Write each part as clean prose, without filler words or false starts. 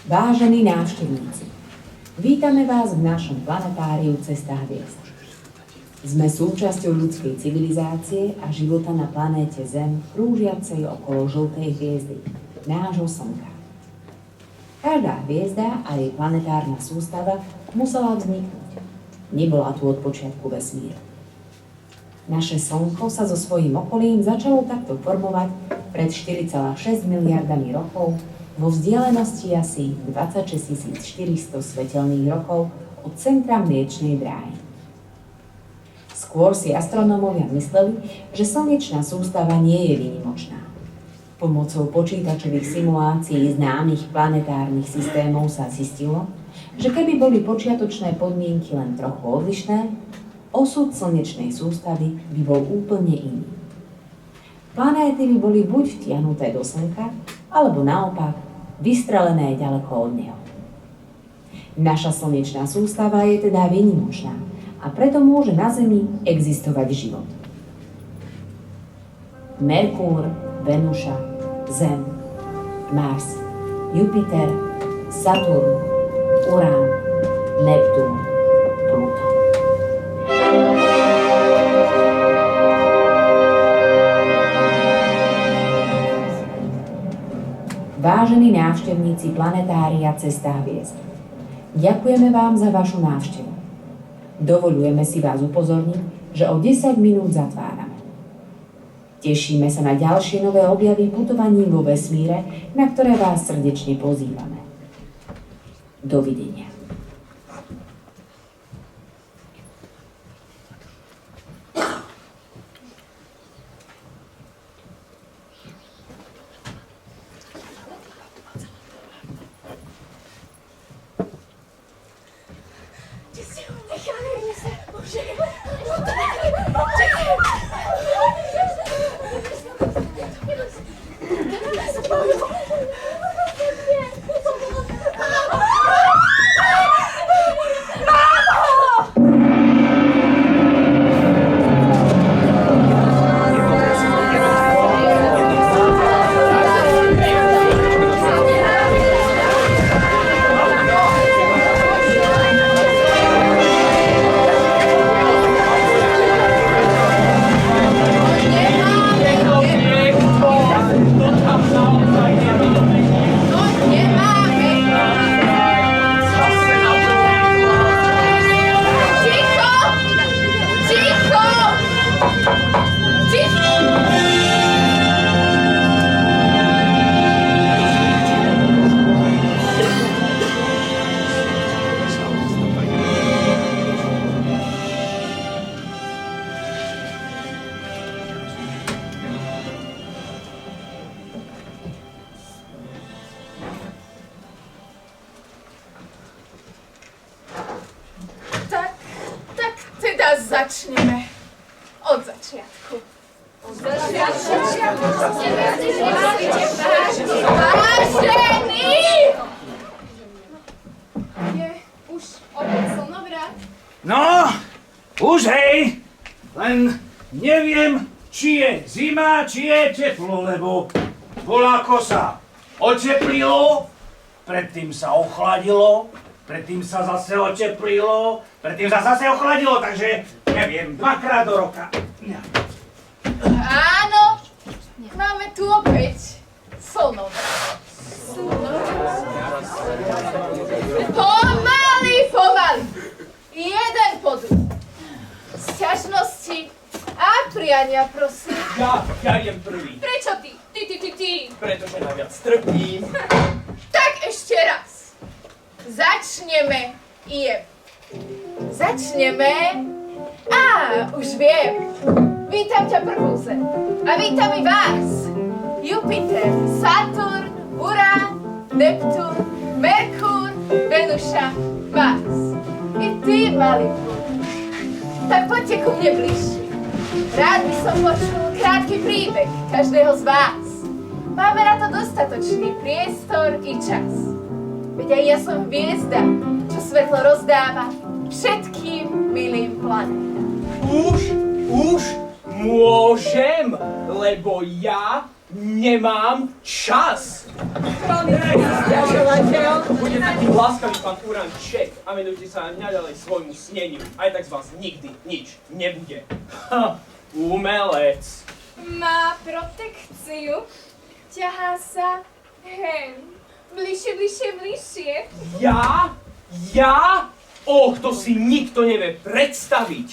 Vážení návštevníci, vítame vás v našom planetáriu Cesta hviezd. Sme súčasťou ľudskej civilizácie a života na planéte Zem, krúžiacej okolo žltej hviezdy, nášho Slnka. Každá hviezda a jej planetárna sústava musela vzniknúť. Nebola tu od počiatku vesmíru. Naše Slnko sa so svojím okolím začalo takto formovať pred 4,6 miliardami rokov vo vzdialenosti asi 26 400 svetelných rokov od centra Mliečnej dráhy. Skôr si astronómovia mysleli, že slnečná sústava nie je výnimočná. Pomocou počítačových simulácií známych planetárnych systémov sa zistilo, že keby boli počiatočné podmienky len trochu odlišné, osud slnečnej sústavy by bol úplne iný. Planéty by boli buď vtiahnuté do Slnka, alebo naopak vystrelené ďaleko od neho. Naša slnečná sústava je teda výnimočná a preto môže na Zemi existovať život. Merkúr, Venuša, Zem, Mars, Jupiter, Saturn, Urán, Neptún, Pluton. Vážení návštevníci planetária Cesta hviezd, ďakujeme vám za vašu návštevu. Dovoľujeme si vás upozorniť, že o 10 minút zatvárame. Tešíme sa na ďalšie nové objavy putovaní vo vesmíre, na ktoré vás srdečne pozývame. Dovidenia. Začneme od začiatku. Vážený! Je už opäť slnovrat? No, už hej, len neviem, či je zima, či je teplo, lebo bola kosa. Oteplilo, predtým sa ochladilo, predtým sa zase oteplilo, predtým sa zase ochladilo, takže neviem, dvakrát do roka. Áno, máme tu opäť slnovrat. Pomaly, jeden po druhom. Sťažnosti a priania, prosím. Ja idem prvý. Prečo ty? Ty. Pretože najviac trpím. Tak ešte raz. Začneme. Už viem. Vítam ťa prvú Zem. A vítam i vás. Jupiter, Saturn, Urán, Neptún, Merkúr, Venuša, Mars. I ty, malý Plút. Tak poďte ku mne bližšie. Rád by som počul krátky príbeh každého z vás. Máme na to dostatočný priestor i čas. Veď aj ja som hviezda, čo svetlo rozdáva všetkým milým planétam. Už môžem, lebo ja nemám čas. Sťažovateľ, Bude taký láskavý pán Uranček a venujte sa naďalej svojmu sneniu. Aj tak z vás nikdy nič nebude. Ha, umelec. Má protekciu. Ťahá sa hen. Bližšie, bližšie, bližšie. Ja? Ja? To si nikto nevie predstaviť.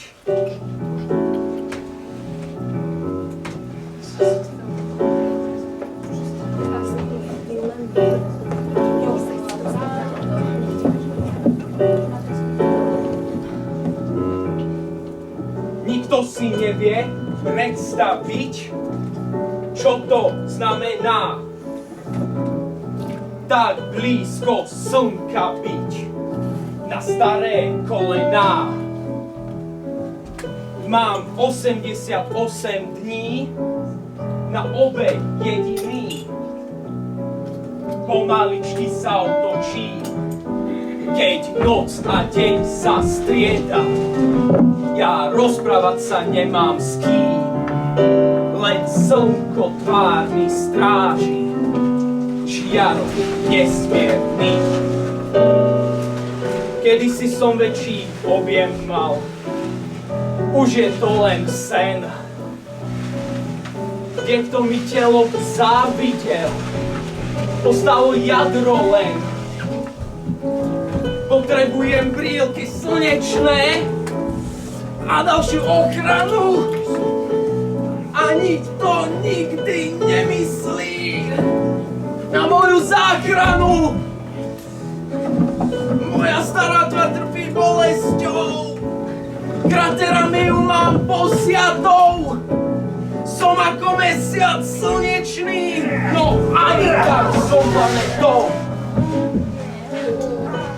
Nikto si nevie predstaviť, čo to znamená. Tak blízko slnka byť na staré kolená. Mám 88 dní na obe jediný. Pomaličky sa otočí, keď noc a deň sa strieda. Ja rozprávať sa nemám s kým, len slnko tvár mi stráži, žiarov nesmierny. Kedysi som väčší objem mal, už je to len sen. Niekto mi telo závidel, ostalo jadro len. Potrebujem brýlky slnečné a ďalšiu ochranu. A nikto nikdy nemyslí na moju záchranu. Moja stará tvár trpí bolesťou, kraterami ju mám posiatou. Som ako mesiac slnečný, no ani tak som planetou.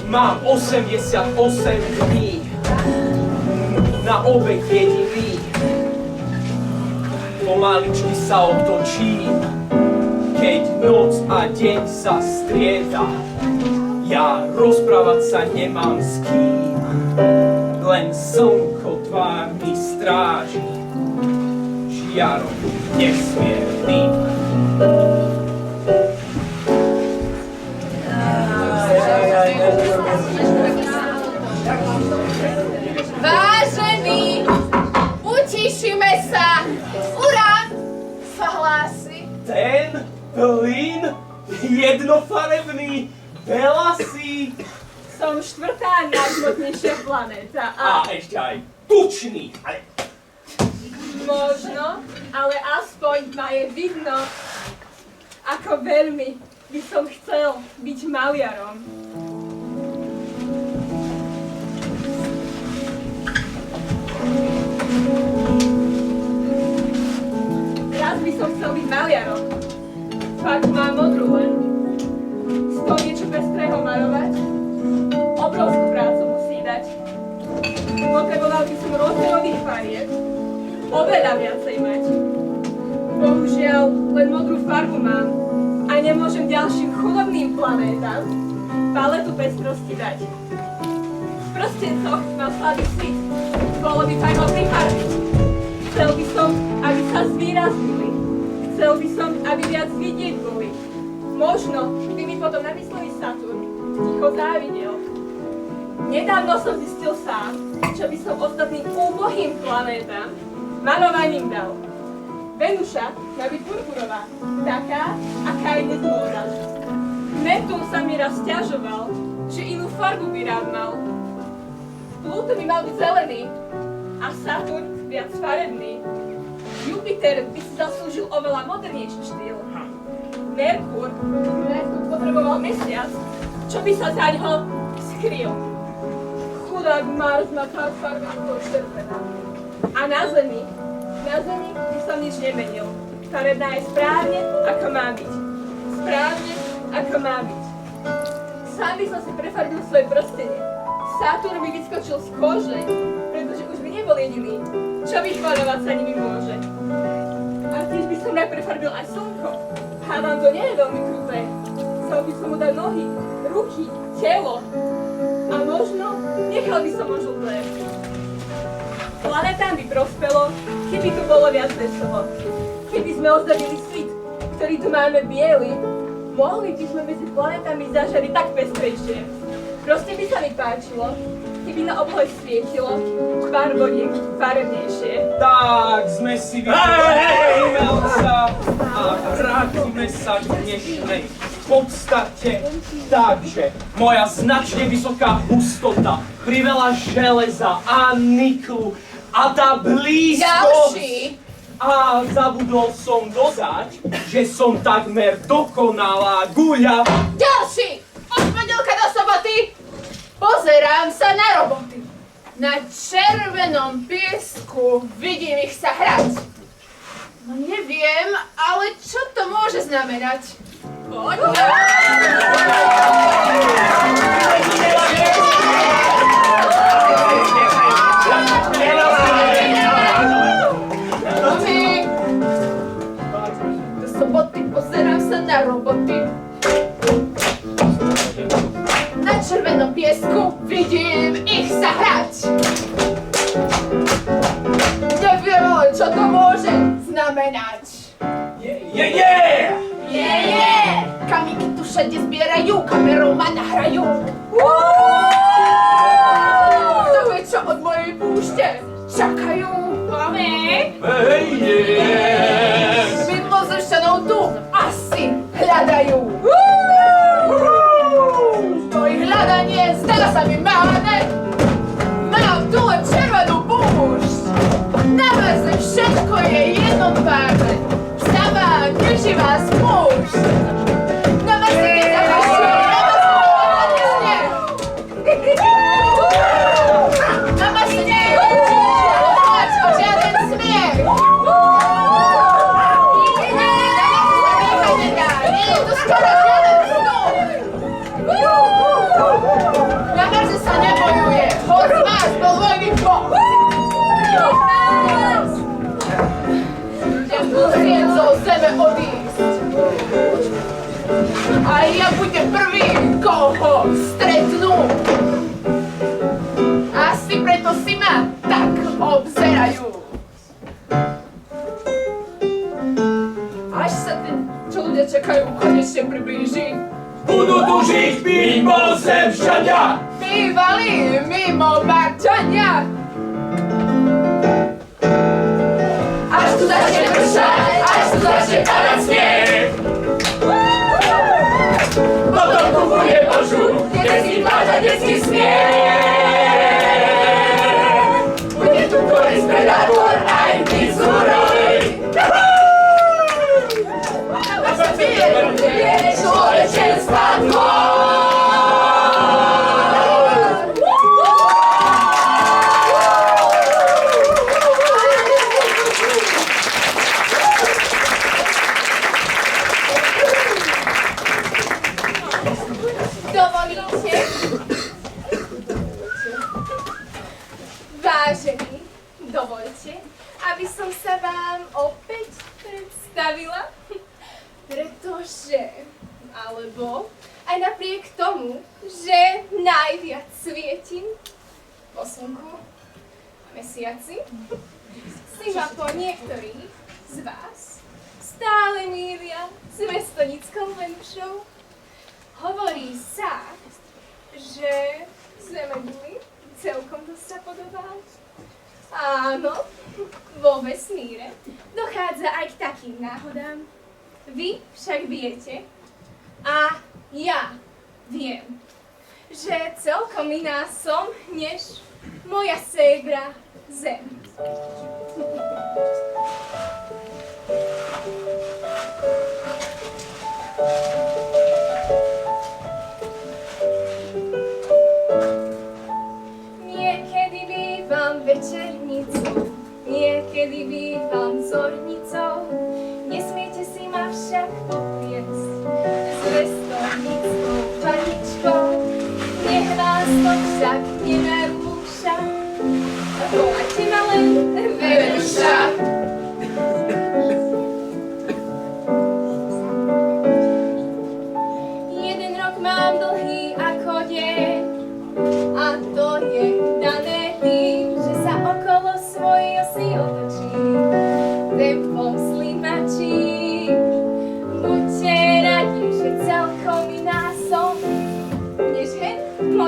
Mám 88 dní na obe jediný. Pomaličky sa otočím, keď noc a deň sa strieda. Ja rozprávať sa nemám s kým, len slnko tvár mi stráži, žiarom nesmierným. Vážení, utišíme sa. Urán sa hlási. Ten plyn jednofarebný, belasý. Som štvrtá najhmotnejšia planéta A ešte aj tučný. možno, ale aspoň ma je vidno, ako veľmi by som chcel byť maliarom. Raz by som chcel byť maliarom. Fakt mám modrú len. Z toho niečo pestrého malovať. Obrovskú prácu musí dať. Potreboval by som rozdielných farieb. Oveľa viacej mať. Bohužiaľ, len modrú farbu mám a nemôžem ďalším chudobným planétam paletu pestrosti dať. V prstencoch mám slabý svit. Bolo by fajn ho prifarbiť. Chcel by som, aby sa zvýraznili. Chcel by som, aby viac vidieť boli. Možno by mi potom namyslený Saturn ticho závidel. Nedávno som zistil sám, čo by som ostatným úbohým planétam malovaním dal. Venuša má byť purpurová, taká, aká je dnes móda. Neptún sa mi raz sťažoval, že inú farbu by rád mal. Pluto by mal byť zelený a Saturn viac farebný. Jupiter by si zaslúžil oveľa modernejší štýl. Merkur by najskôr potreboval mesiac, čo by sa zaňho skryl. Chudák Mars má farbu ako červená. A na Zemi by som nič nemenil. Farebná je správne, ako má byť. Správne, ako má byť. Sám by som si prefarbil svoje prstenie. Saturn by vyskočil z kože, pretože už by nebol jediný, čo vychvaľovať sa nimi môže. A tiež by som rád prefarbil aj slnko. Hádam, to nie je veľmi kruté. Chcel by som mu dať nohy, ruky, telo. A možno nechal by som ho žlté. Planetám by prospelo, keby tu bolo viac veselo. Keby sme ozdobili svit, ktorý tu máme biely, Mohli by sme medzi planetami zažariť tak pestrejšie. Proste by sa mi páčilo, keby na oblohe svietilo pár vodiek farebnejšie. Tak sme si vybrali umelca a vrátime sa k dnešnej podstate. Takže moja značne vysoká hustota, priveľa železa a niklu a tá blízkosť. Ďalší! A zabudol som dodať, že som takmer dokonalá guľa. Ďalší! Od pondelka do soboty pozerám sa na roboty. Na červenom piesku vidím ich sa hrať. No neviem, ale čo to môže znamenať? Poďme! Do soboty pozerám sa na roboty. Na červenom piesku vidím ich sa hrať. Neviem, ale čo to môže znamenať. Kamíky tu všade zbierajú, kamerou ma nahrajú. Kto vie, čo od mojej púšte čakajú? Mimozemšťanov tu asi hľadajú. To ich hľadanie zdá sa mi máne. Mám tu len červenú púšť. Na maze všetko je jednotvárne. Vstáva neživá spúšť. Na maze keď zapašuje, na maze nie je o žiaden smiech. Nie je tu skoro žiaden vzduch. Na marze sa nebojuje, hoď z vás bol vojný boh. Ja musím zo zeme odísť. A ja budem prvý, koho stretnú. Asi preto si ma tak obzerajú. Až sa ten, čo ľudia čakajú, konečne priblíži. Budú tu žiť mimozemšťania! Bývalí mimomarťania. Až tu začne pršať, až tu začne padať snieh. Potom tu bude požu, detský pláč a detský smiech. Bude tu korist predátor aj pizuroj. A sa bije človečenstva tvoj. Dovolíte? Vážení, dovoľte, aby som sa vám opäť predstavila, pretože, alebo aj napriek tomu, že najviac svietim po slnku a mesiaci, si ma po niektorých z vás stále mília s mestonickou Venušou. Hovorí sa, že Zemeguli celkom dosť sa podobá. Áno, vo vesmíre dochádza aj k takým náhodám. Vy však viete, a ja viem, že celkom iná som, než moja sébra Zem. Niekedy bývam večernicou, niekedy bývam zornicou, nesmiete si ma však popiesť s vestovnickou paničkou. Nech vás to však nenarúša, volajte ma len Venuša. Jeden rok mám dlhý ako deň, a to je dané tým, že sa okolo svojej osy otočím, tempom slimačím. Buďte radi, že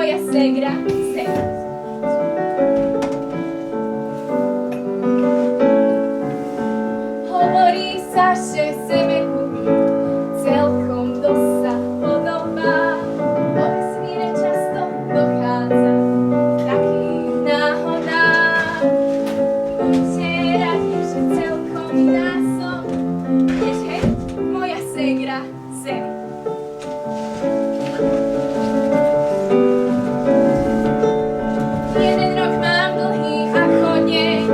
moja ségra Zem. Hovorí sa, že Zemeku celkom dosť sa podobá. O vesmíre často dochádza k takým náhodám. Buďte radi, že celkom iná som, než hej, moja ségra Zem. Jeden rok mám dlhý ako deň,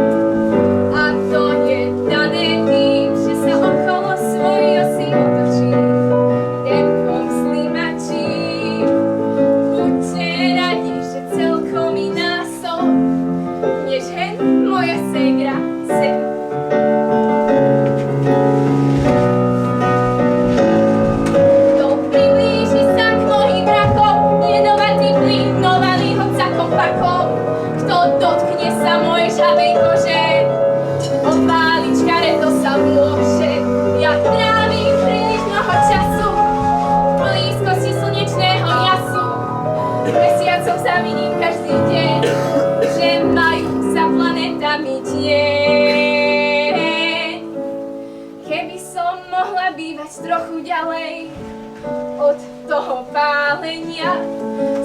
a to je dané tým, že sa okolo svojej osy otočím tempom slimačím. Buďte radi, že celkom iná som, než hen moja ségra Zem. Kto priblíži sa k mojim rakom, jedovatý plyn, novaný hopcakom pakom. Kto dotkne sa mojej žhavej kože, opáliť škaredo sa môže. Ja trávim príliš mnoho času v blízkosti slnečného jasu. Mesiacom zavidím každý deň, že majú sa planetami tieň. Keby som mohla bývať trochu ďalej od toho pálenia,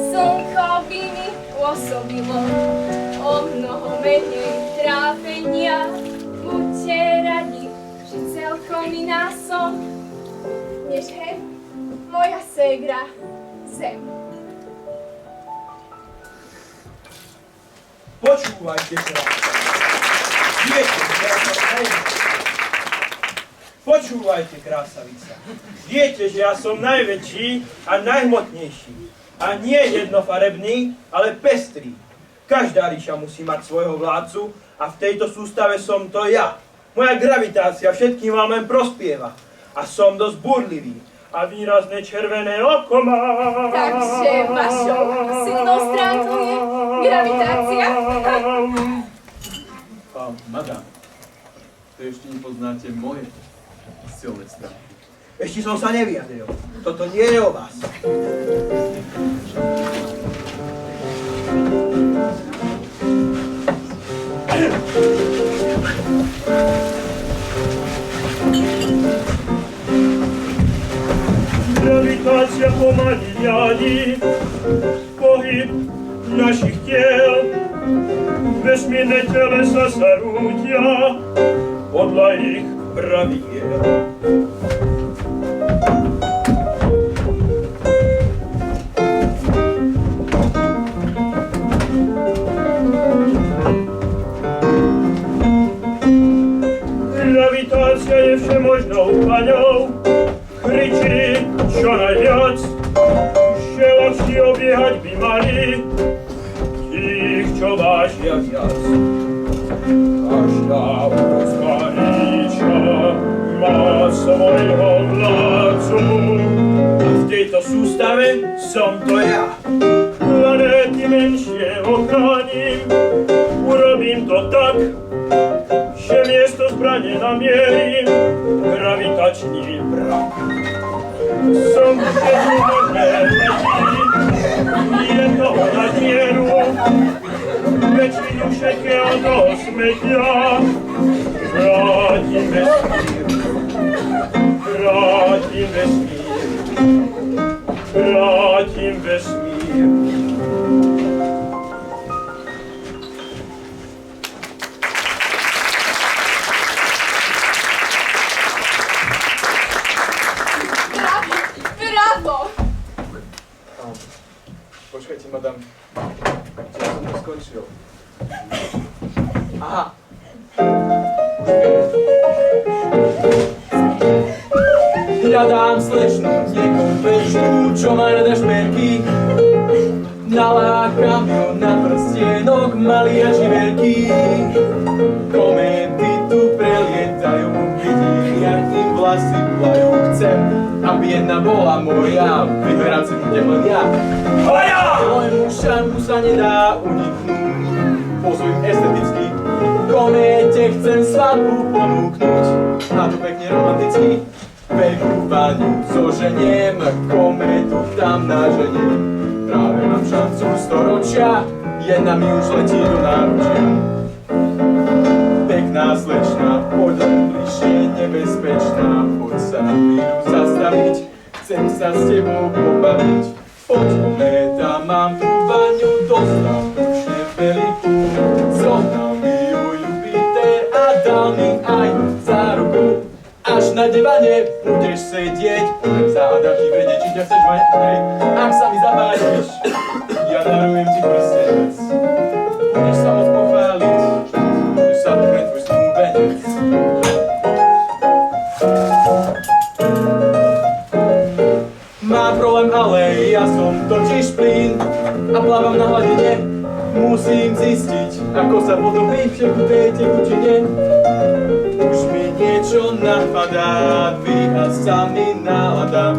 slnko by mi pôsobilo o mnoho menej trápenia. Buďte radi, že celkom iná som, než hen moja ségra Zem. Počúvajte sa. Viete, Počúvajte, krásavica. Viete, že ja som najväčší a najhmotnejší. A nie jednofarebný, ale pestrý. Každá ríša musí mať svojho vládcu a v tejto sústave som to ja. Moja gravitácia všetkým vám len prospieva. A som dosť burlivý. A výrazné červené oko mám. Takže vašou silnou stránkou je gravitácia. Madam, to ešte nepoznáte moje silné stránky. Ešte som sa nevyjadril. Toto nie je o vás. Gravitácia pomalí riadi pohyb našich tiel. Vesmírne telesa sa rútia podľa ich pravidiel. Gravitácia je všemožnou paňou, kričí čo najviac, že ľahší obiehať by mali tých, čo vážia viac. Každá obrovská ríša má svojho vládcu A v tejto sústave som to ja. planéty menšie ochránim, urobím to tak, že miesto zbrane namierim gravitačný brak. Som keď možné letí, je toho nadmieru, väčšinu všetkého toho smetia vrátim vesmír, vrátim vesmír, vrátim vesmír. Bravo! Počkajte, madam, ja som to skončil. Aha. Hľadám slečnú, nekonvenčnú, čo má rada šperky. Nalákam ju na prstienok, malý a či veľký. Kométy tu prelietajú, vidím, jak im vlasy plajú. Chcem, aby jedna bola moja, vyberám si budem len ja. Môjmu šarmu sa nedá uniknúť, pozvím esteticky. Kométe chcem svadbu ponúknuť, a to pekne romanticky. Veľkú vaňu zoženiem, kométu tam naženiem. Práve mám šancu storočia, jedna mi už letí do náručia. Pekná slečna, poď len bližšie, nebezpečná, poď sa na chvíľu zastaviť, chcem sa s tebou pobaviť. Poď kométa, mám tu vaňu dostatočne veľkú, zohnal mi ju Jupiter a dal mi aj záruku. Až na divane budeš sedieť, budem zádať ti vedieť, či ťa chceš mať, hej. Ak sa mi zapáčiš, ja darujem ti prstenec. Budeš sa moc pochváliť, že sa pre tvoj snúbenec. Má problém, ale ja som totiž plyn a plávam na hladine. Musím zistiť, ako sa potopí v tekutej tekutine. Už mi niečo napadá, dvíha sa mi nálada.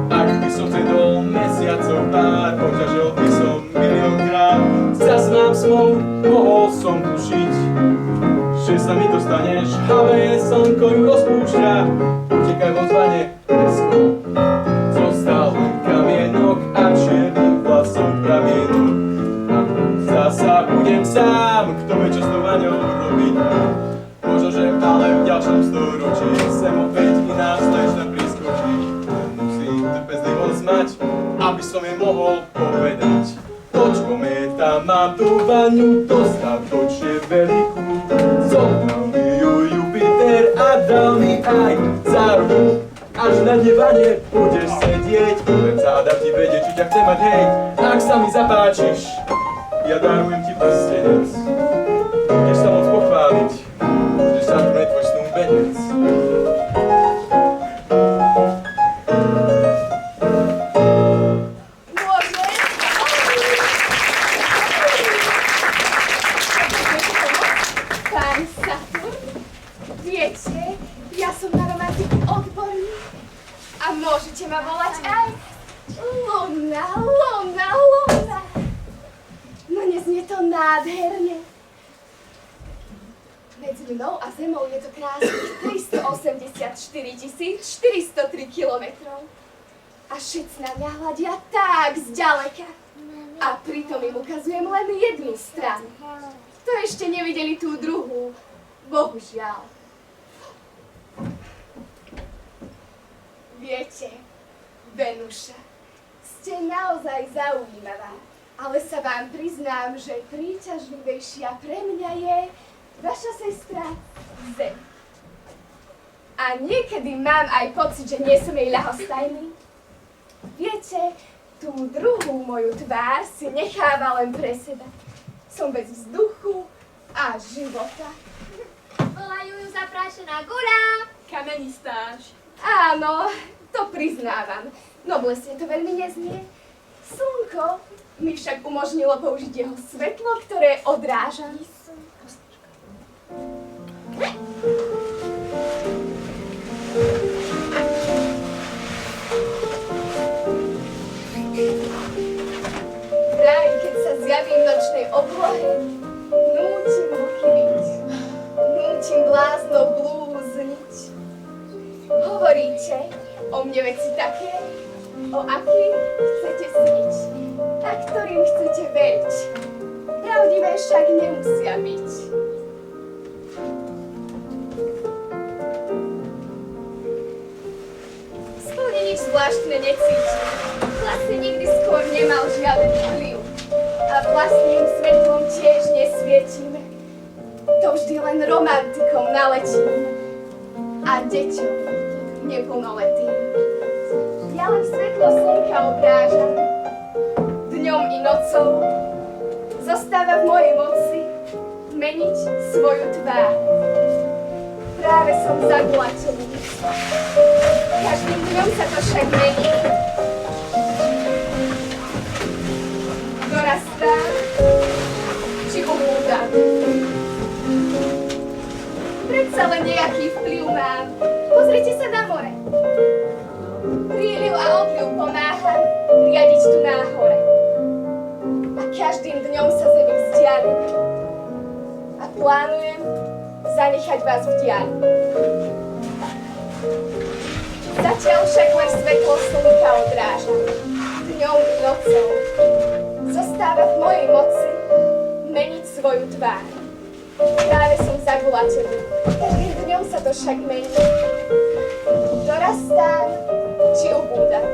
Ak by som zjedol mesiacov pár, poťažil by som miliónkrát. Zas mám smou, mohol som tušiť, že sa mi dostaneš. Havé slnko ju rozpúšťa, utekaj vo zvane dnesko. Zostal len kamienok a čiernych vlasov pramienok. A zasa budem sám, kto vie, čo s tou vaňou robiť. Možno, že ale v ďalšom storočí sem opäť iná slečna priskočí. Musím trpezlivosť mať, aby som jej mohol povedať. Poď kométa, mám tu vaňu dostatočne veľkú. Zohnal mi ju Jupiter a dal mi aj záruku. Až na divane budeš sedieť, budem zádať ti vedieť, či ťa chcem mať, hej. Ak sa mi zapáčiš, ja darujem ti prstenec. Budeš sa moc pochváliť, budeš sa pre tvoj snúbenec. Môže? Pán Saturn, viete, ja som na romantiku odborný a môžete ma volať aj Luna, Luna, Luna. No neznie to nádherne. Medzi mnou a zemou je to krásnych 384 403 kilometrov. A všetci na mňa hľadia tak zďaleka. A pritom im ukazujem len jednu stranu. To ešte nevideli tú druhú. Bohužiaľ. Viete, Venuša, ste naozaj zaujímavá. Ale sa vám priznám, že príťažlivejšia pre mňa je vaša sestra Zem. A niekedy mám aj pocit, že nie som jej ľahostajný. Viete, tú druhú moju tvár si necháva len pre seba. Som bez vzduchu a života. Volajú ju zaprášená gura. Kamenistáž. Áno, to priznávam. No blesne to veľmi neznie. Slnko mi však umožnilo použiť jeho svetlo, ktoré odrážam. Vraj, keď sa zjavím v nočnej oblohe, nútim ruky byť, nútim blázno blúzniť. Hovoríte o mne veci také, o akých chcete sniť a ktorým chcete veriť. Pravdivé však nemusia byť. Skôrne nič zvláštne necítim. Vlastne nikdy skôr nemal žiaden vplyv. A vlastným svetlom tiež nesvietím. To vždy len romantikom naletím. A deťom neplnoletým. Ja len svetlo slnka odrážam. Dňom i nocou zostáva v mojej moci meniť svoju tvár. Práve som zagulatený. Každým dňom sa to však mení. Dorastám, či uhlúdam. Predsa len nejaký vplyv mám. Pozrite sa na more. Príliv a odliv pomáham riadiť tu náhore. A každým dňom sa zemi vzdialím. A plánujem zanechať vás v diali. Zatiaľ však len svetlo slnka odrážam. Dňom i nocou. Stáva v mojej moci meniť svoju tvár. Práve som zabula tebe, každým dňom sa to však mení. Dorastám, či ubúdam.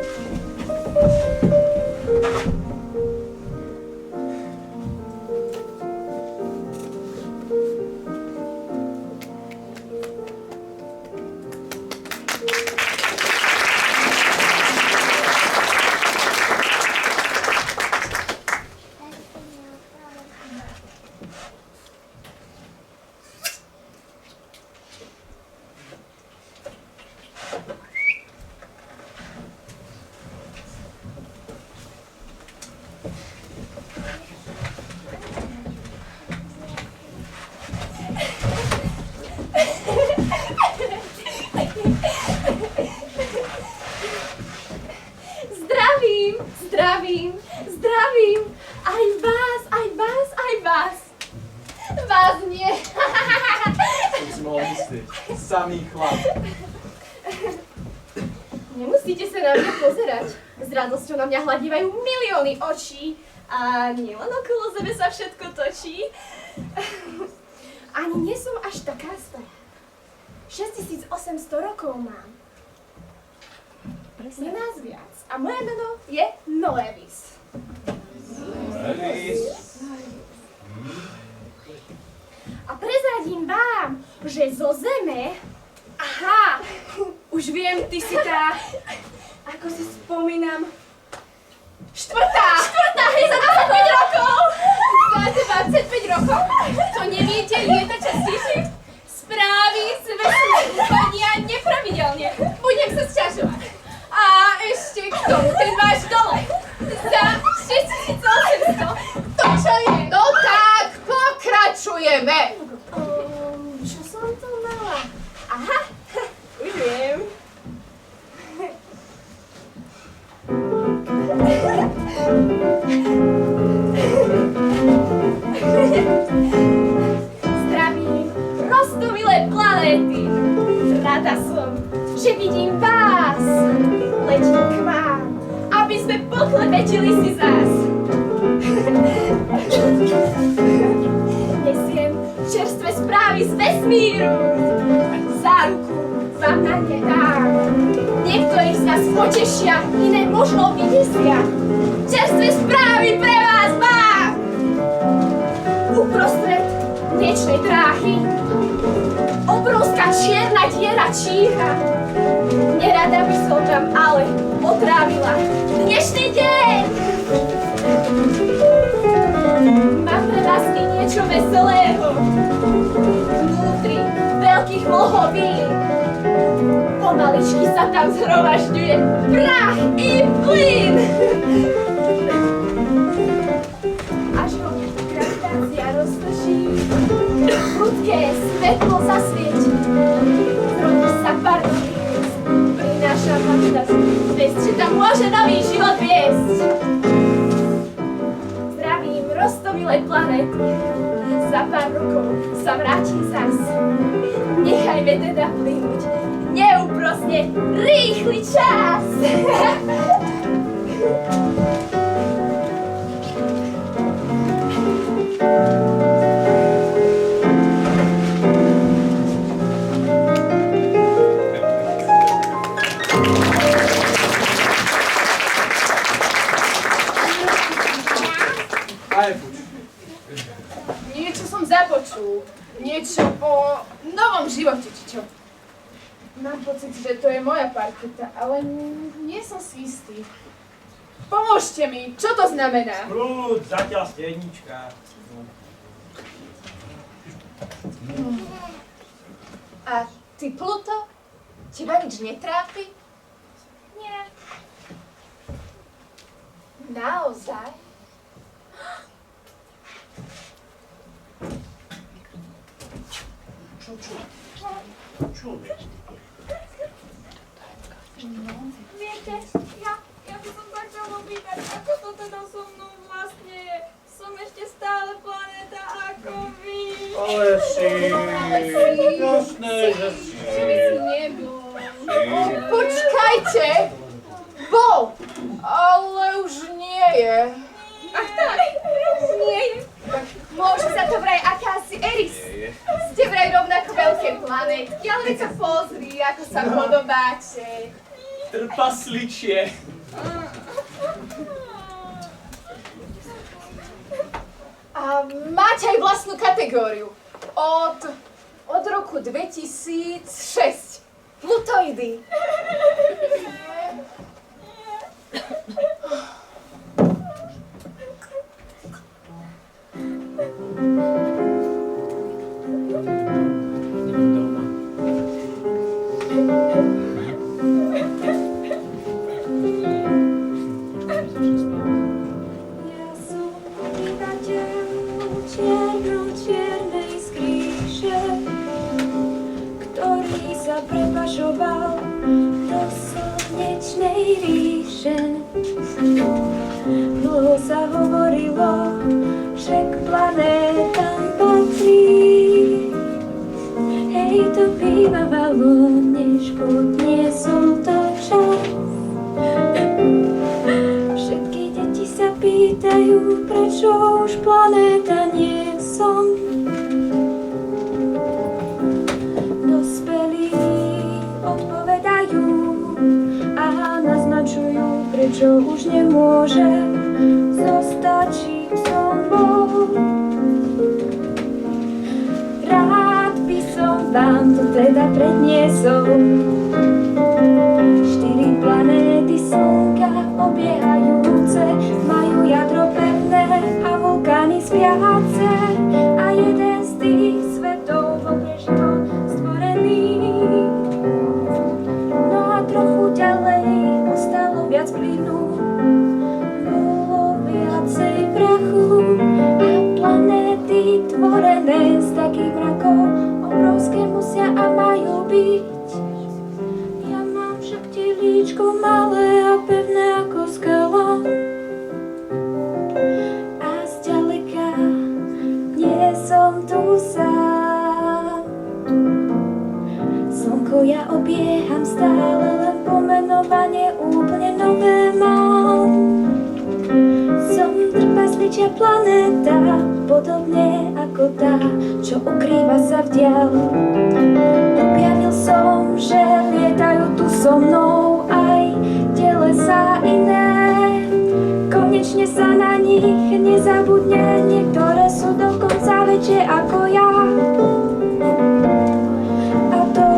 Zdravím, aj vás. Vás nie. Som si mohol myslieť, samý chlap. Nemusíte sa na mňa pozerať. S radosťou na mňa hľadívajú milióny očí. A nielen okolo sebe sa všetko točí. Ani nie som až taká stará. 6800 rokov mám. Je nás viac. A moje meno je Noevis. A prezradím vám, že zo zeme... Aha, už viem, ty si tá... Ako si spomínam... Štvrtá, je za 25 rokov! Za 25 rokov? To neviete, lieta častejšie? Správy z vesmíru chodia nepravidelne. Budem sa sťažovať. A ešte k tomu ten váš dole. Za 6800. To čo je? No tak, pokračujeme. Čo som to mala? Aha, už viem. Zdravím, roztomilé planéty. Rada som, že vidím vás. Letím k vám, aby sme pochlebečili si zás. Nesiem čerstvé správy z vesmíru. Záruku vám na ne dám. Niektorí z nás potešia, iné možno vydesia. Čerstvé správy pre vás mám. Uprostred mliečnej dráhy obrovská čierna diera číha. Nerada by som tam ale otrávila dnešný deň. Mám pre vás i niečo veselého. Vnútri veľkých mlhovín pomaličky sa tam zhromažďuje prach i plyn. Až ho gravitácia roztočí, prudké svetlo zasvieti. Zrodí sa pár hviezd, prináša vám zväzť, že tam môže nový život viesť. Zdravím, roztomilé planéty, za pár rokov sa vrátim zas. Nechajme teda plynúť neúprosne rýchly čas. Niečo som započul. Niečo o novom živote, či čo? Mám pocit, že to je moja parketa, ale nie som si istý. Pomôžte mi, čo to znamená? Prúd, zatiaľ ste jednička. A ty, Pluto? Teba nič netrápi? Nie. Naozaj? Čo? Viete, ja by som sa chcel opýtať, ako to teda so mnou vlastne je. Som ešte stále planéta ako vy. Ale si... Jasné, že si... Že by si nebol. Počkajte! Bol, ale už nie je. Ach tak, Môže za to vraj akási Eris. Ste vraj rovnako veľké planetky, ale veď sa pozri, ako sa podobáte. Trpasličie. A máte aj vlastnú kategóriu. Od roku 2006. Plutoidy. Prepašoval do slnečnej ríše. Dlho sa hovorilo, že k planétam patrí. Hej, to bývalo, než podniesol to čas. Všetky deti sa pýtajú, prečo už planéta nie som. Odpovedajú a naznačujú, prečo už nemôžem zostať, čím som bol. Rád by som vám to teda predniesol. 4 planéty Slnka obiehajúce majú jadro pevné a vulkány spiace a jeden z tých svetov bol pre život stvorený. Trochu ďalej ostalo viac plynu, bolo viacej prachu a planéty tvorené z takých mrakov obrovské musia a majú byť. Ja mám však telíčko malé a pevné ako skala a zďaleka nie som tu sám. Slnko ja obieham stále, len pomenovanie úplne nové mám. Som trpasličia planéta, podobne ako tá, čo ukrýva sa v diaľ. Objavil som, že lietajú tu so mnou aj telesá iné. Konečne sa na nich nezabudne, niektoré sú dokonca väčšie ako ja.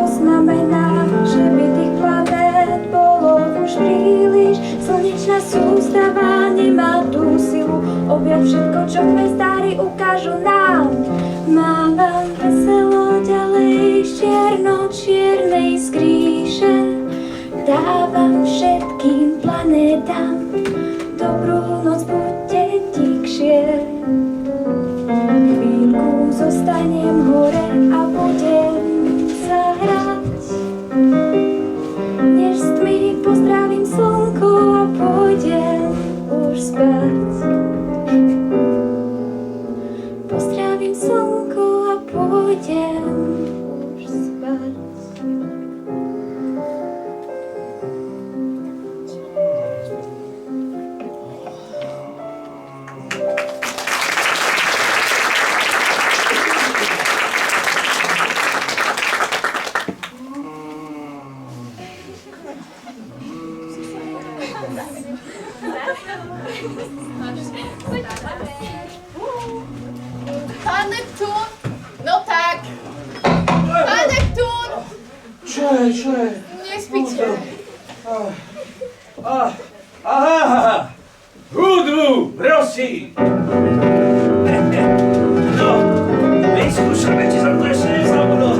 Znamená, že by tých planét bolo už príliš. Slnečná sústava nemá tú silu objať všetko, čo hvezdári ukážu nám. Mávam veselo ďalej z čierno-čiernej skríše. Dávam všetkým planétam dobrú noc, buďte tikšie. Chvíľku zostanem hore a budem hrať. Než z tmy pozdravím slnko a pôjdem už spať. Pozdravím slnko a pôjdem už spať. Pán Neptún, no tak. Pán Neptún. Čo je? Nespíte. Aha! Hudbu, prosím! No, vyskúšame, či som to ešte nezabudol.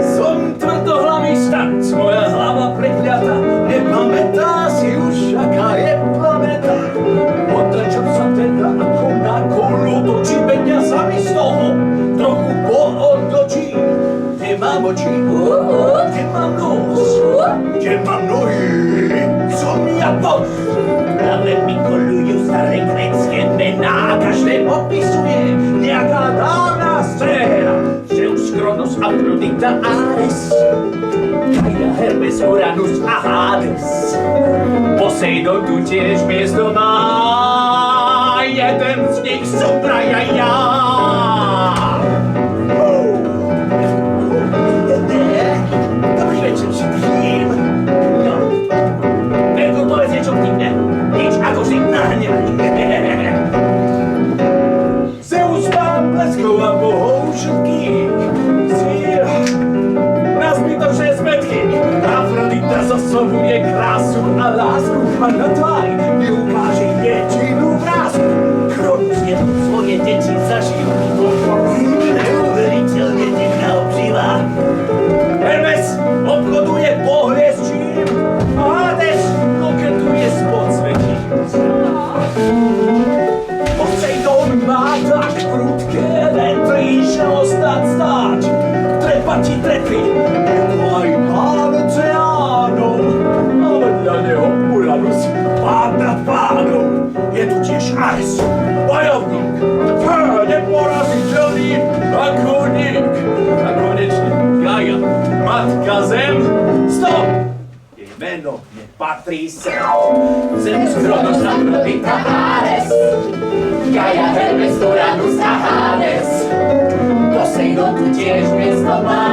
Som tvrdohlavý starec, moja hlava prekliata, nepamätá si už, aká je planéta. Otačam sa teda ako na kolo točí, vedia sa mi z toho trochu poodločí. Kde mám oči, kde mám nos, kde mám nohy, som ja boh. Práve mi kolujú staré grécke mená, každé popisuje nejaká dávna sféra. Zeus, Kronos, Afrodita, Ares, Gaia, Hermes, Uranus a Hades. Poseidon tu tiež miesto má, jeden z nich som praja ja. Dobrý večer všetkým. No. Merkur, povedz niečo vtipné. Nič, akože nahnevaný. Zeus pán bleskov a bohov všetkých. Na zbytočné zmetky. Afrodita zoslovuje krásu a lásku a na tvár mi ukáže jedinnú vrásku. Kronus je tu svoje deti zažil. Neuveriteľne divná obživa. Hermes obchoduje pohľadčím. Hades koketuje s podsvetím. Poseidon má tak prudké vetry, že ostať stáť. Treba ti tretry, aj pán oceánov. A vedľa neho Uranus, pán nad pánom. Je tu tiež Ares, bojovník, neporaziteľný ako nik. A konečne Gaia, matka Zem. Stop! Jej meno nepatrí sem. Zeus, Kronos, Afrodita, Ares. Gaia, Hermes, Uranus a Hades. Poseidon tu tiež miesto má.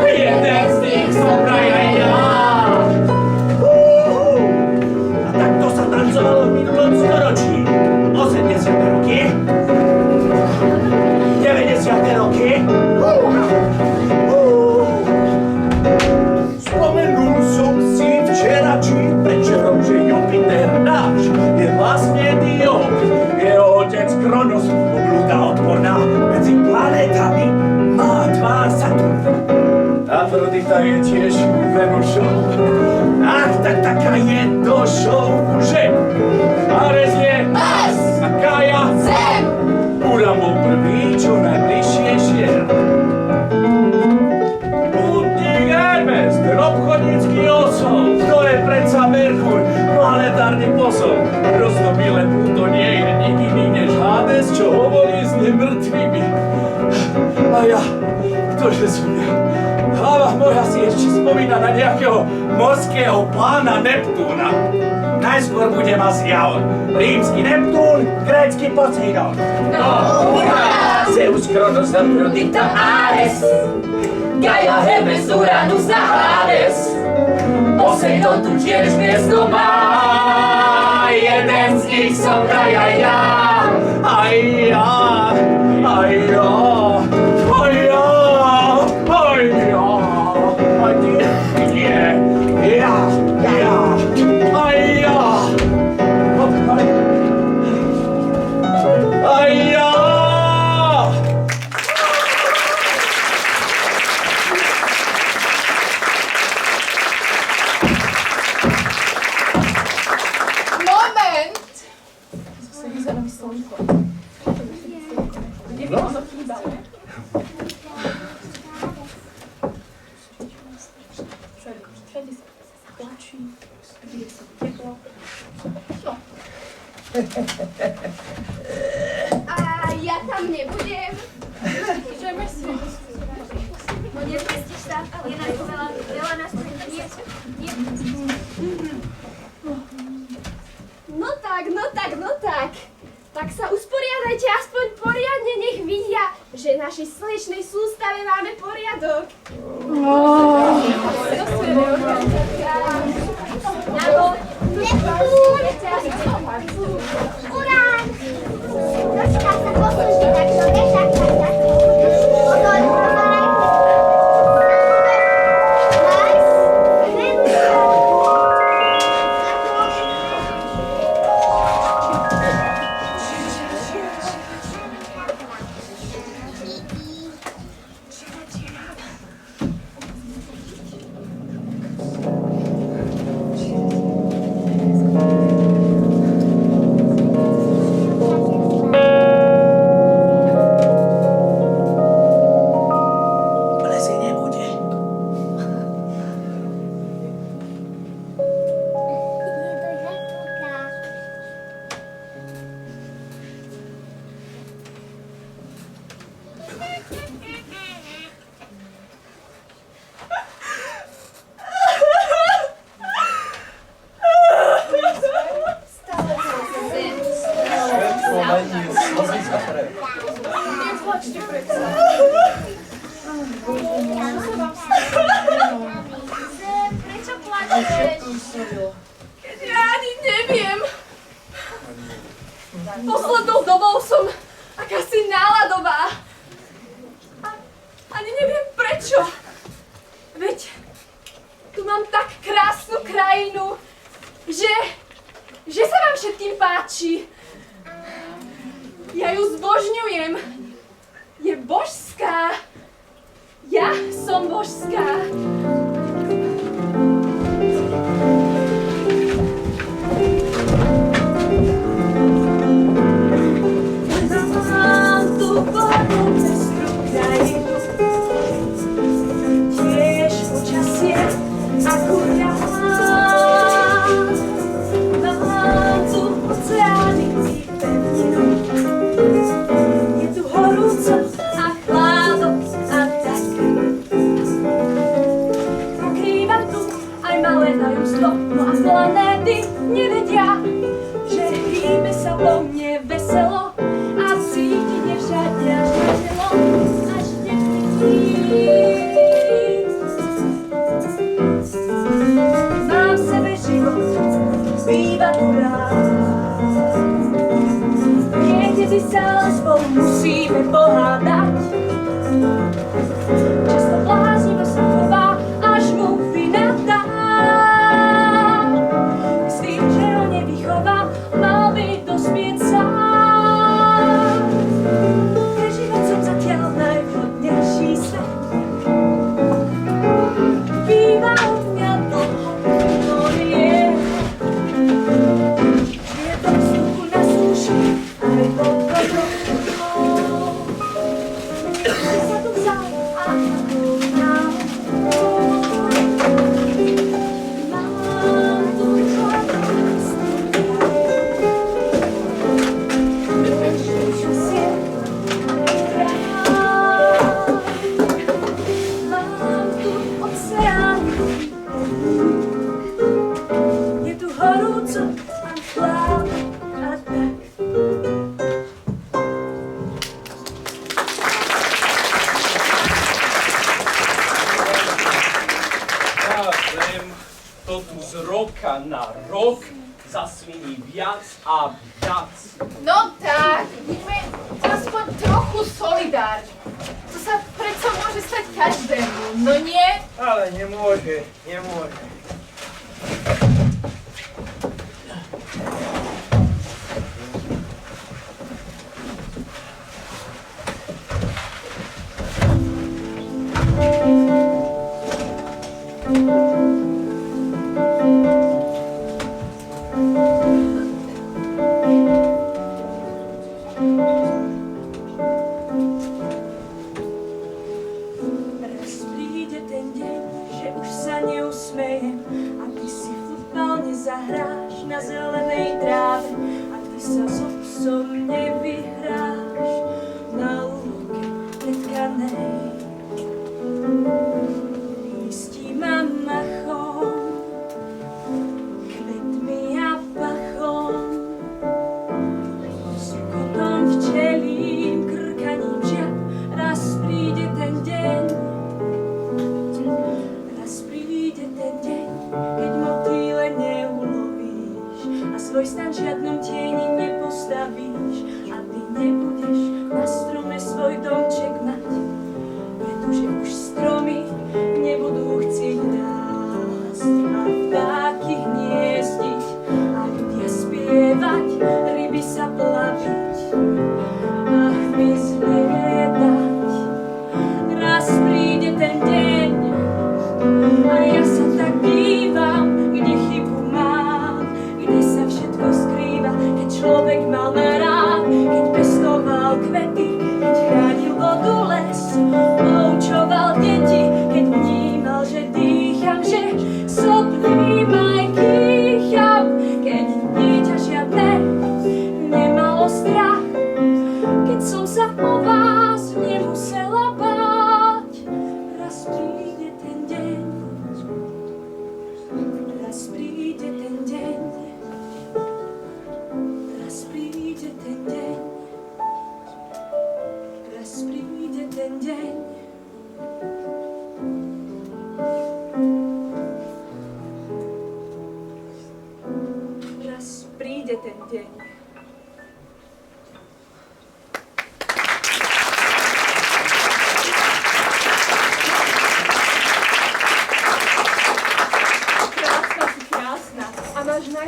Jeden z nich som praja ja. A takto sa tancovalo v minulom storočí. 80. roky. 90. roky. Spomenul som si včera či večerom, že Jupiter náš je vlastne Dion. Jeho otec Kronos, oblúda odporná medzi planétami, má tvár Saturn. Afrodita je tiež Venušou. Ach, tak taká je došou, že Ares je Mars a Gaia Zem. Uran bol prvý, čo najbližšie šiel. Pútnik Hermes, ten obchodnícky osol, to je predsa Merkur, planetárny posol. Roztomilé Pluto nie je nik iný než Hades, čo hovorí s nemrtvými. A ja, ktože som ja? Hlava moja si ešte spomína na nejakého morského pána Neptúna. Najskôr bude ma zjav. Rímsky Neptún, grécky Poseidon. No, ura! Zeus, Kronos, Afrodita, Ares. Gaia, Hermes, Uranus a Hades. Poseidon tu tiež miesto má. Jeden z nich som praja ja. Aj ja, aj ja, aj ja, aj ja, aj ty, nie, ja, aj ja, aj ja. Moment! A ja tam nebudem. No nezmestíš sa, je nás veľa nás tu nie. No tak. Tak sa usporiadajte aspoň poriadne, nech vidia, že v našej slnečnej sústave máme poriadok. Urán! Dočká sa posluží, tak to nešak. mám tak krásnu krajinu, že sa vám všetkým páči. Ja ju zbožňujem. Je božská. Ja som božská. Mám tu vodu pestru krajinu, tiež počasie akurát. Mám tu oceány i pevninu, je tu horúco a chládok a tak. Pokrývam tu aj malé tajomstvo, no a planéty nevedia, že hýbe sa po mne veselo a cítiť je všade až na telo, až nevidím. Mám v sebe život, býva tu rád. Niekedy sa ale spolu musíme pohádať. Často bláznivo sa chová, až mu vina dá. Myslím, že ho nevychová, mal by dospieť sám. Pre život som zatiaľ najvhodnejší svet. Býva u mňa dlho, no je. Žije vo vzduchu na súši, aj pod vodou. Kde sa tu vzal a ako nám. Mám tu chladnú strúdku. Časie krát. Mám tu oceán. Je tu horúco a chlad a tak. Kážem, to tu z roka na rok zasviní viac a viac. No tak, buďme aspoň trochu solidárni. To sa predsa môže stať každému, no nie? Ale nemôže, nemôže. Raz príde ten deň, že už sa neusmejem a ty si futbal nezahráš na zelenej tráve a ty sa so psom nevyhráš na lúke pretkanej. Lístí ma machom, kvetmi a pachom, sukotom včelím, krkaním žiab. Raz príde ten deň, keď motýle neulovíš a svoj stan v žiadnom tieni nepostavíš a ty nebudeš na strome svoj domček mať, pretože už stromy nebudú chcieť rásť a vtáky hniezdiť a ľudia spievať, ryby sa plaviť a hmyzle jedať. Raz príde ten deň a ja sa tak dívam, kde chybu mám, kde sa všetko skrýva, keď človek mal ma rád, keď pestoval kvety, keď chránil vodu, les, poučoval deti, keď vnímal, že dýcham, že soplím aj kýcham, keď dieťa žiadne nemalo strach, keď som sa o vás nemusela báť. Raz príde ten deň, raz príde ten deň, raz príde ten deň, raz príde ten deň. Raz príde ten deň.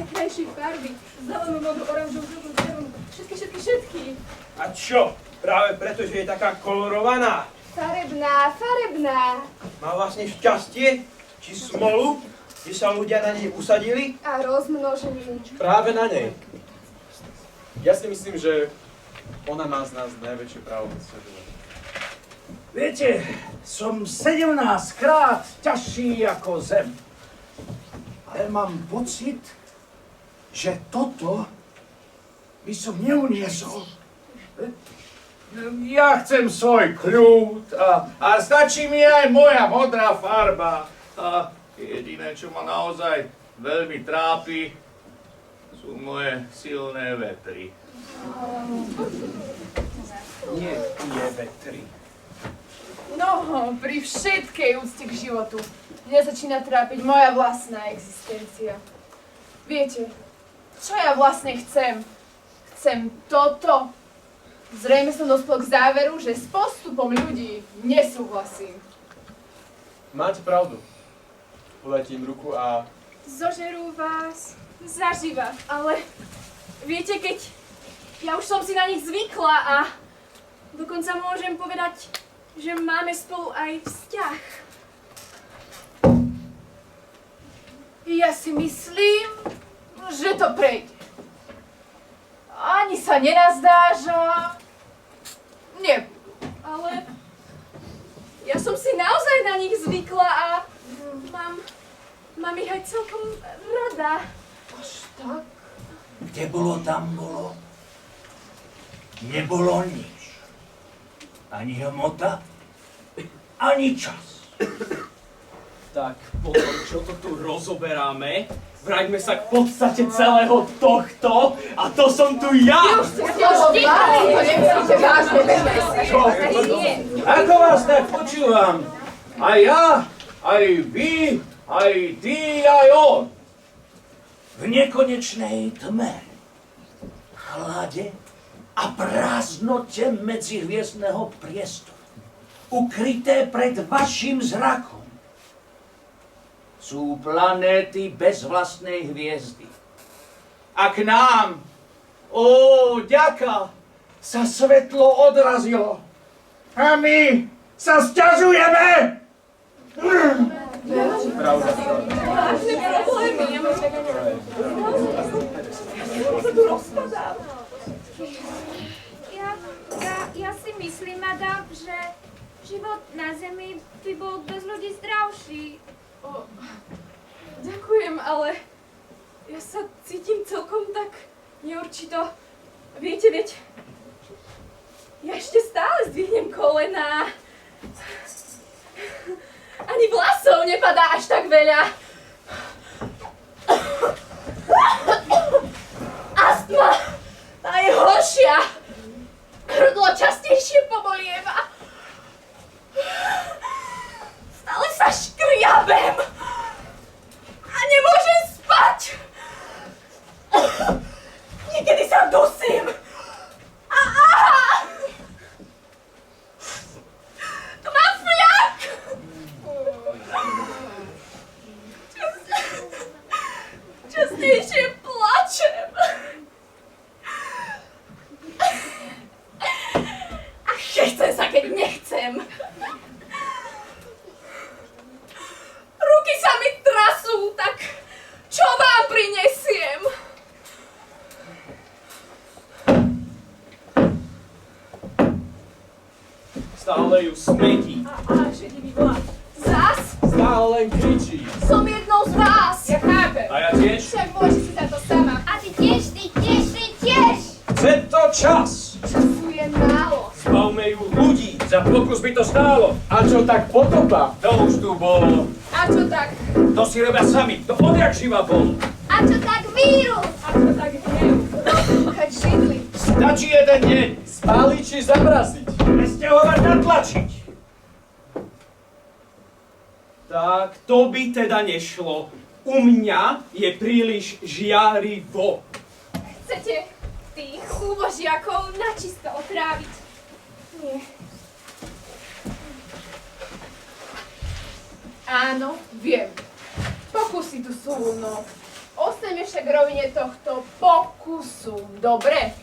najkrajšej farby. Zelenú, modrú, oranžovú, žltú, červenú. Všetky. A čo? Práve preto, že je taká kolorovaná. Farebná. Má vlastne šťastie, či smolu, že sa ľudia na nej usadili. A rozmnožili. Práve na nej. Ja si myslím, že ona má z nás najväčšie právo v svete. Viete, som 17-krát ťažší ako zem. Ale mám pocit, že toto by som neuniesol. Ja chcem svoj kľud a stačí mi aj moja modrá farba. A jediné, čo ma naozaj veľmi trápi, sú moje silné vetry. Nie tie vetry. No, pri všetkej úcte k životu mňa začína trápiť moja vlastná existencia. Viete, čo ja vlastne chcem? Chcem toto. Zrejme som dospel k záveru, že s postupom ľudí nesúhlasím. Máte pravdu. Podajte im ruku a... Zožerú vás zaživa, ale viete, keď ja už som si na nich zvykla a dokonca môžem povedať, že máme spolu aj vzťah. Ja si myslím, že to prejde. Ani sa nenazdáža, nebudú. Ale ja som si naozaj na nich zvykla a mám ich aj celkom rada. Až tak? Kde bolo, tam bolo. Nebolo nič. Ani hmota, ani čas. Tak potom, čo to tu rozoberáme, vráťme sa k podstate celého tohto a to som tu ja! Ako vás tak počúvam? Aj ja, aj vy, aj ty, aj on. V nekonečnej tme, chlade a prázdnote medzihviezdneho priestoru, ukryté pred vašim zrakom, sú planéty bez vlastnej hviezdy. A k nám, ďaka, sa svetlo odrazilo. A my sa sťažujeme! Pravda. Vážne problémy. Ja sa tu rozpadám. Ja si myslím, madam, že život na Zemi by bol bez ľudí zdravší. Ďakujem, ale ja sa cítim celkom tak neurčito. Viete, veď ja ešte stále zdvihnem kolená. Ani vlasov nepadá až tak veľa. Astma, tá je horšia. Hrdlo častejšie pobolieva. Stále sa škriabem. A nemôžem spať. Niekedy sa dusím. Tu mám fľak. Častejšie plačem. A chcem sa, keď nechcem. Ruky sa mi trasú, tak čo vám prinesiem? Stále ju smetí. A šedivý vlak. Zas? Stále len kričí. Som jednou z vás. Ja chápem. A ja tiež. Však môže si za to sama. A ty tiež. Chce to čas. Času je málo. Zbavme ju ľudí. Za pokus by to stálo. A čo tak potopa? To už tu bolo. A čo tak? To si robia sami. To odjak živa bol. A čo tak vírus? A čo tak hnev? Rozpúchať židli. Stačí jeden deň. Spáliť či zamraziť? Presťahovať, natlačiť. Tak to by teda nešlo. U mňa je príliš žiarivo. Chcete tých úbožiakov načisto otráviť? Nie. Áno, viem. Pokusy tu sú, no Ostaneme však v rovine tohto pokusu, dobre?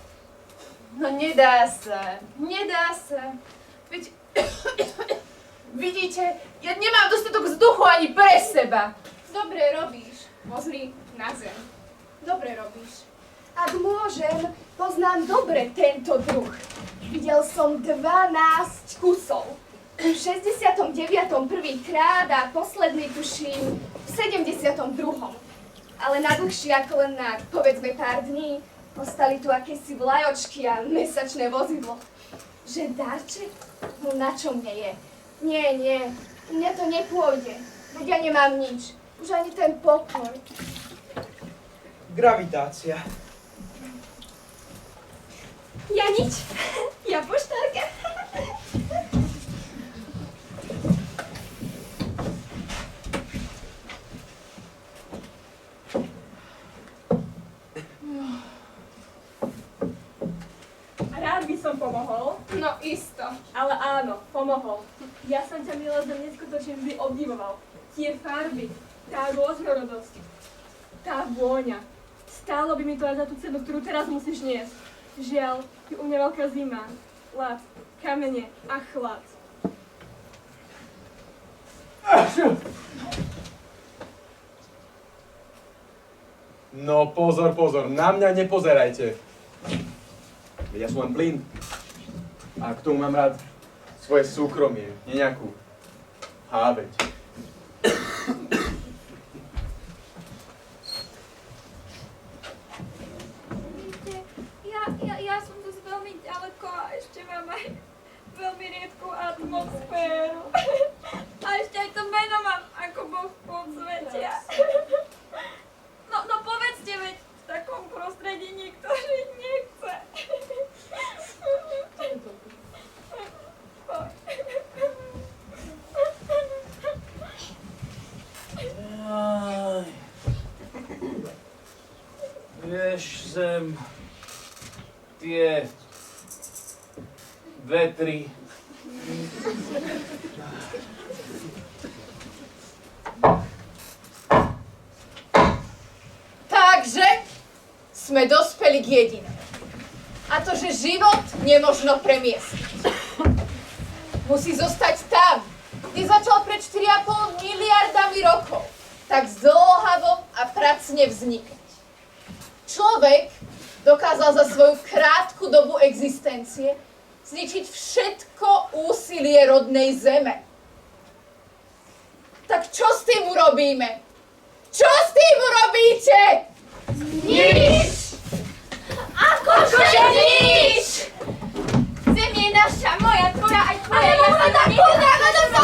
No nedá sa. Veď, vidíte, ja nemám dostatok vzduchu ani pre seba. Dobre robíš. Pozri na zem. Dobre robíš. Ak môžem, poznám dobre tento druh. Videl som 12 kusov. V 69. prvýkrát a posledný tuším v 72. Ale na dlhšie ako len na, povedzme, pár dní ostali tu akési vlajočky a mesačné vozidlo. Že darček? No na čo mne je? Nie, mne to nepôjde. Veď ja nemám nič. Už ani ten pokoj. Gravitácia. Ja nič. Ja poštárka. Rád by som pomohol. No isto. Ale áno, pomohol. Ja som ťa milosrdne neskutočne vždy obdivoval. Tie farby, tá rôznorodosť, tá vôňa. Stálo by mi to aj za tú cenu, ktorú teraz musíš niesť. Žiaľ, je u mňa veľká zima, ľad, kamene a chlad. No pozor, na mňa nepozerajte. Veď ja som len plyn. A k tomu mám rád svoje súkromie, nie nejakú háveť. Ja som tu veľmi ďaleko a ešte mám aj veľmi riedkú atmosféru. A ešte aj to meno mám ako Boh podsvetia. No povedzte, veď v takom prostredí nikto žiť nechce. Vieš, Zem, tie vetry. Takže sme dospeli k jedinému. A to, že život nemožno premiestniť. Musí zostať tam, kde začal pred 4,5 miliardami rokov. Tak zdĺhavo a pracne vznikať. Človek dokázal za svoju krátku dobu existencie zničiť všetko úsilie rodnej zeme. Tak čo s tým urobíme? Čo s tým urobíte? Nič! Akože nič! Zem je naša, moja, tvoja, aj tvoja. Ja sa tak podám, to sa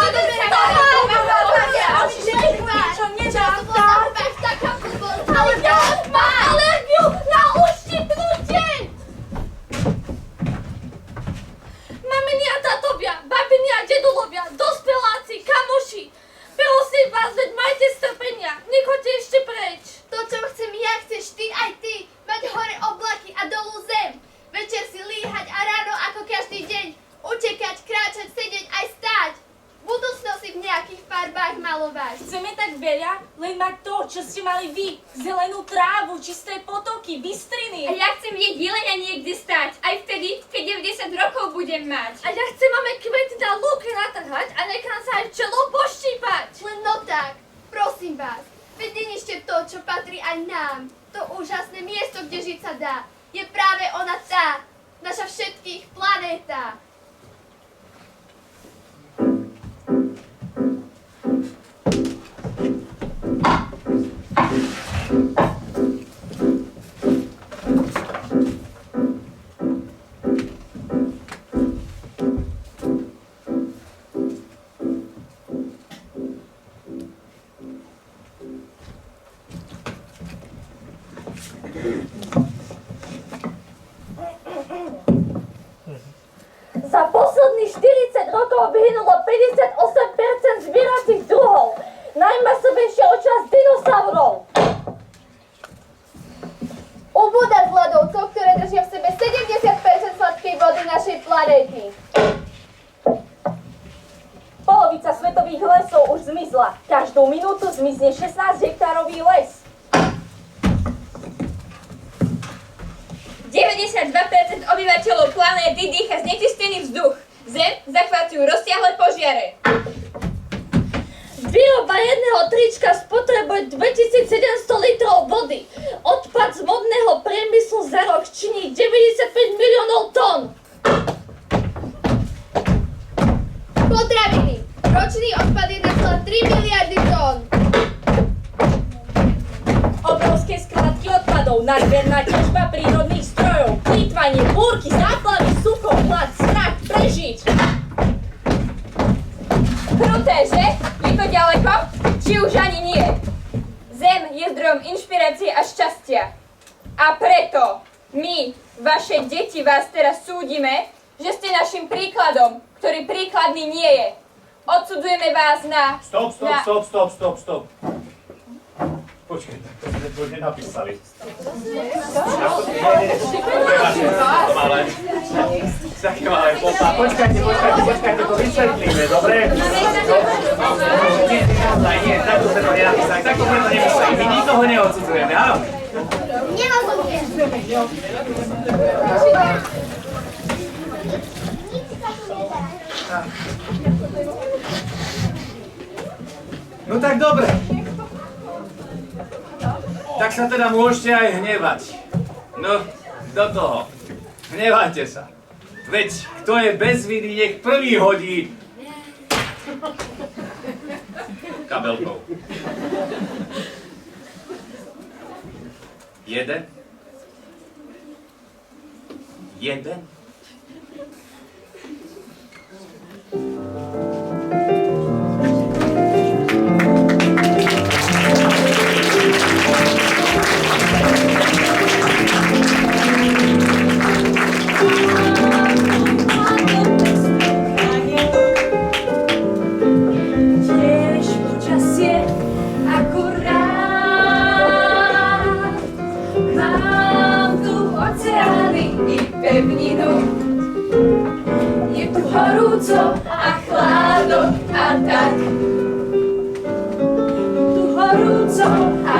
ale dosť má alergiu na uštipnutie! Mamini a tatovia, babini a dedulovia, dospeláci, kamoši, prosím vás, veď majte strpenia, nechoďte ešte preč. To, čo chcem ja, chceš ty aj ty. Mať hore oblaky a dolu zem. Večer si líhať a ráno ako každý deň. Utekať, kráčať, sedieť aj stáť. Budúcnosť si v nejakých farbách malovať. Chceme tak veľa, len mať to, čo ste mali vy. Zelenú trávu, čisté potoky, bystriny. A ja chcem vidieť jelenia niekde stať, aj vtedy, keď 90 rokov budem mať. A ja chcem máme kvety na lúke natrhať a nechám sa aj čelo poštípať. Len no tak, prosím vás. Veď neničte to, čo patrí aj nám. To úžasné miesto, kde žiť sa dá. Je práve ona tá, naša všetkých planéta. Za posledných 40 rokov vyhynulo 58% zvieracích druhov. Najmasovejšia očasť dinosaurov. Ubúda z ľadovcov, ktoré držia v sebe 70% sladkej vody našej planéty. Polovica svetových lesov už zmizla. Každú minútu zmizne 16 hektárový les. 92% obyvateľov planéty dýcha znečistený vzduch. Zem zachvácujú rozsiahle požiare. Výroba jedného trička spotrebuje 2700 litrov vody. Odpad z modného priemyslu za rok činí 95 miliónov tón. Potraviny. Ročný odpad 1,3 miliardy tón. Obrovské skladky odpadov, nadmerná ťažba prírodných strojov, plýtvanie, búrky, záplavy, sucho, hlad, strach, prežiť. Kruté, že? Je to ďaleko? Či už ani nie? Zem je zdrojom inšpirácie a šťastia. A preto my, vaše deti, vás teraz súdime, že ste našim príkladom, ktorý príkladný nie je. Odsudzujeme vás na... Stop. Počkaj, to sme to nenapísali. Také malé popa. Počkajte, to vysvetlíme, dobre? Nie, takto sme to nenapísali, takto sme to nemysleli. My nikoho neodsudzujeme, áno? Nerozumiem. No tak dobre. Tak sa teda môžete aj hnevať. No, do toho. Hnevajte sa. Veď kto je bez viny, nech prvý hodí kabelkou. 1. Tiež počasie akurát. Mám tu oceány i pevninu. Je tu horúco a chládok a tak. Tu horúco a